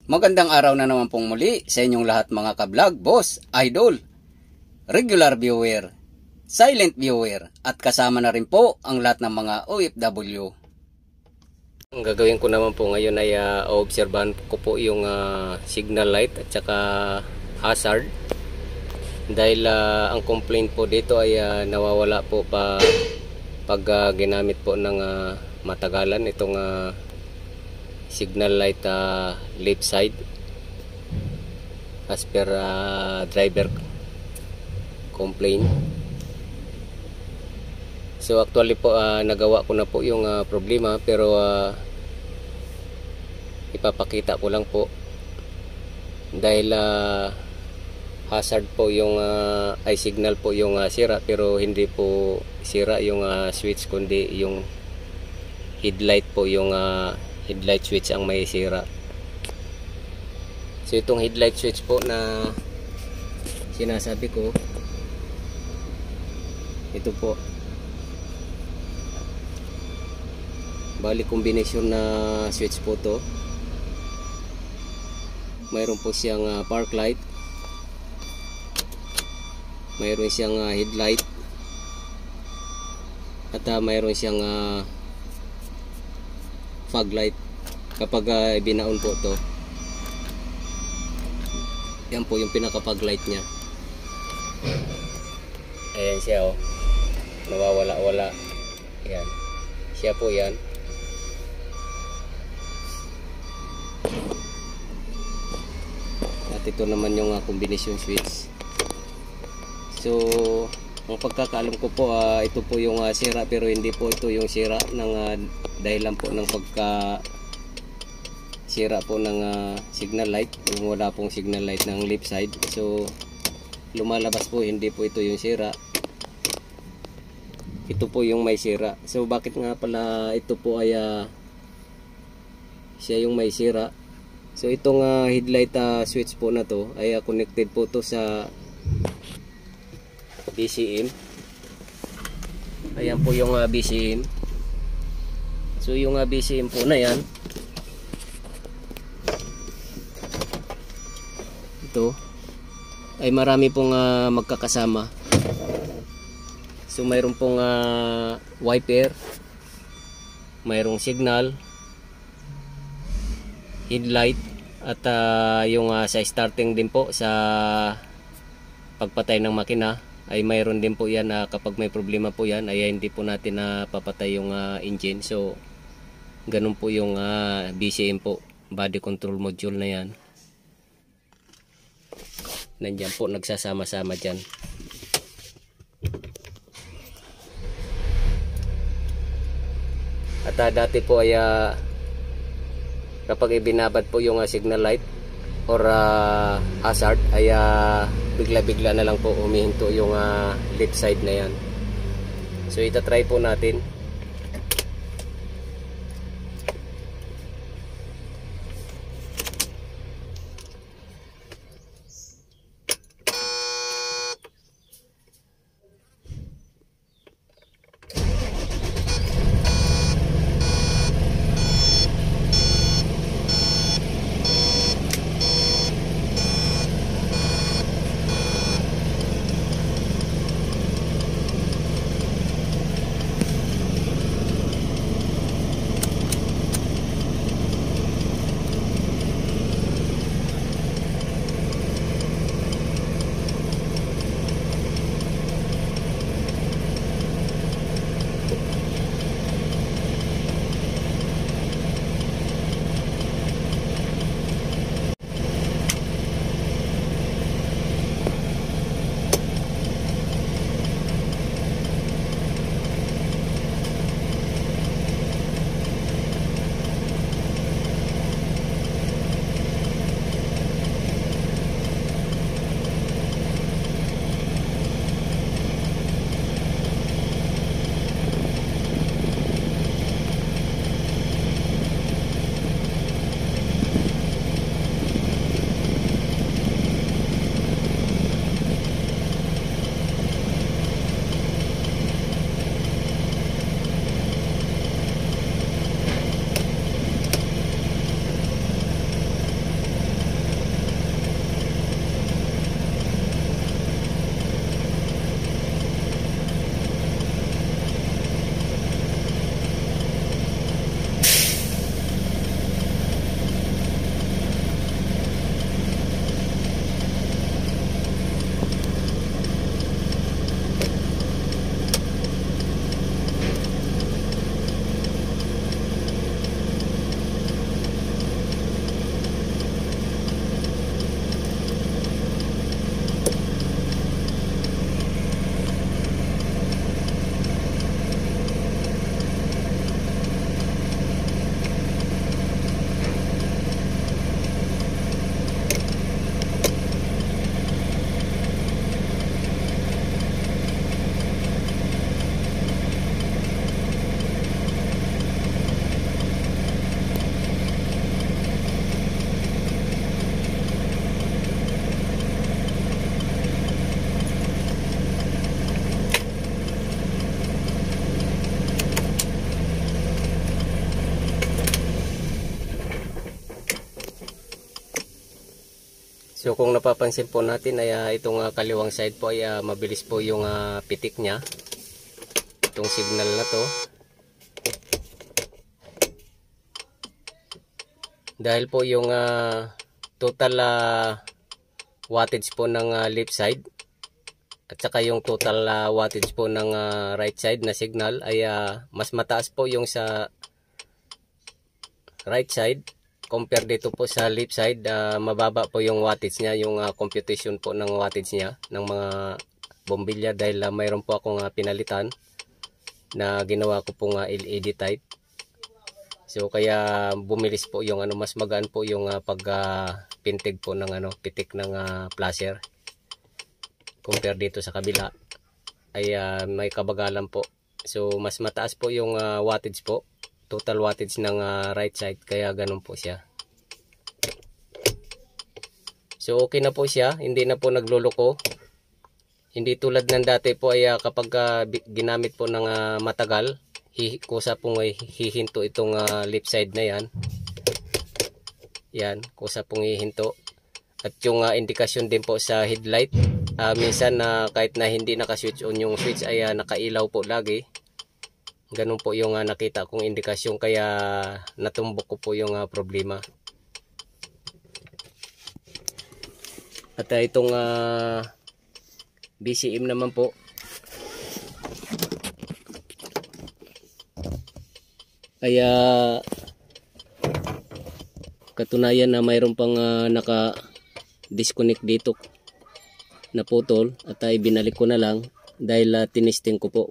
Magandang araw na naman pong muli sa inyong lahat mga ka-vlog, boss, idol, regular viewer, silent viewer, at kasama na rin po ang lahat ng mga OFW. Ang gagawin ko naman po ngayon ay obserbahan ko po yung signal light at saka hazard. Dahil ang complaint po dito ay nawawala po pag ginamit po ng matagalan itong signal light left side as per driver complaint. So actually po nagawa ko na po yung problema, pero ipapakita ko lang po dahil hazard po yung ay signal po yung sira, pero hindi po sira yung switch kundi yung headlight po, yung headlight switch ang may sira. So itong headlight switch po na sinasabi ko, ito po, bali kombinasyon na switch po to. Mayroon po siyang park light, mayroon siyang headlight, at mayroon siyang fog light. Kapag binaon po to, yan po yung pinaka fog light nya. Ayan siya, oh, nawawala-wala. Yan siya po, yan. At ito naman yung combination switch. So ang pagkakaalam ko po, ito po yung sira, pero hindi po ito yung sira ng dahilan po ng pagka sira po ng signal light, yung wala pong signal light ng left side. So lumalabas po, hindi po ito yung sira, ito po yung may sira. So bakit nga pala ito po ay siya yung may sira? So itong headlight switch po na to ay connected po to sa BCM. Ayan po yung BCM. So yung BCM po na yan, ito ay marami pong magkakasama. So mayroon pong wiper, mayroong signal, headlight, at yung sa starting din po sa pagpatay ng makina ay mayroon din po yan. Kapag may problema po yan ay hindi po natin papatay yung engine. So ganun po yung BCM po, body control module na yan. Nandyan po, nagsasama-sama dyan. At dati po ay kapag ibinabad po yung signal light or hazard ay bigla-bigla na lang po humihinto yung left side na yan. So itatry po natin. So kung napapansin po natin ay itong kaliwang side po ay mabilis po yung pitik niya. Itong signal na to. Dahil po yung total wattage po ng left side at saka yung total wattage po ng right side na signal ay mas mataas po yung sa right side compare dito po sa left side. Mababa po yung wattage niya, yung computation po ng wattage niya ng mga bombilya, dahil mayroon po akong pinalitan na ginawa ko pong LED type. So kaya bumilis po yung mas magaan po yung pagpintig po ng pitik ng flasher compare dito sa kabila ay may kabagalan po. So mas mataas po yung wattage po, total wattage ng right side, kaya ganun po siya. So okay na po siya, hindi na po nagluloko. Hindi tulad ng dati po ay kapag ginamit po ng matagal, kusa pong hihinto itong left side na yan. Yan, kusa pong hihinto. At yung indikasyon din po sa headlight, minsan kahit na hindi naka-switch on yung switch ay nakailaw po lagi. Ganun po yung nakita kong indikasyon, kaya natumbok ko po yung problema. At itong BCM naman po, kaya katunayan na mayroon pang naka-disconnect dito na putol, at binalik ko na lang dahil tinisting ko po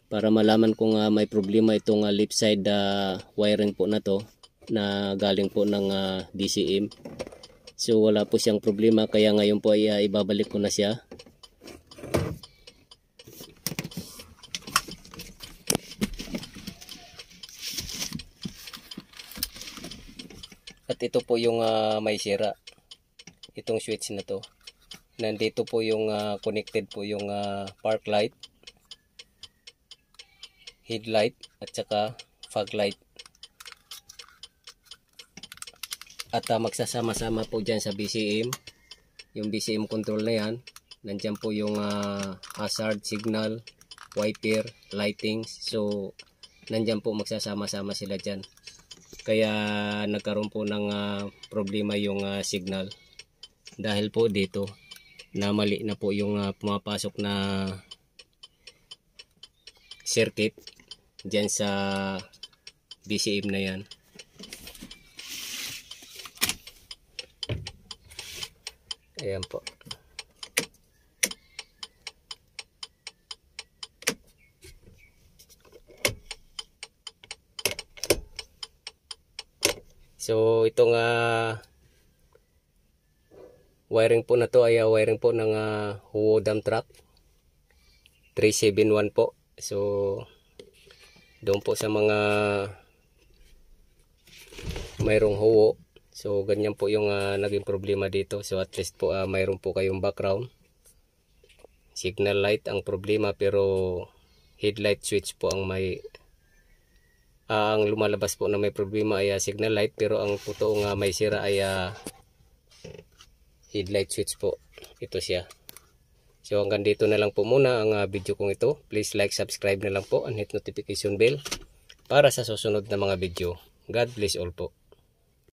para malaman kung may problema itong left side wiring po na to na galing po ng DCM. So wala po siyang problema, kaya ngayon po ay ibabalik ko na siya. At ito po yung may sira, itong switch na to. Nandito po yung connected po yung park light, headlight at saka fog light. At magsasama-sama po dyan sa BCM, yung BCM control na yan. Nandyan po yung hazard, signal, wiper, lightings. So nandyan po magsasama-sama sila dyan. Kaya nagkaroon po ng problema yung signal. Dahil po dito na mali na po yung pumapasok na circuit dyan sa BCM na yan. Ayan po. So itong wiring po na to ay wiring po ng Huo dump truck 371 po. So doon po sa mga mayroong Huo, so ganyan po yung naging problema dito. So at least po mayroon po kayong background. Signal light ang problema, pero headlight switch po ang may ang lumalabas po na may problema ay signal light, pero ang totoong may sira ay headlight switch po. Ito siya. So hanggang dito na lang po muna ang video kong ito. Please like, subscribe na lang po and hit notification bell para sa susunod na mga video. God bless all po.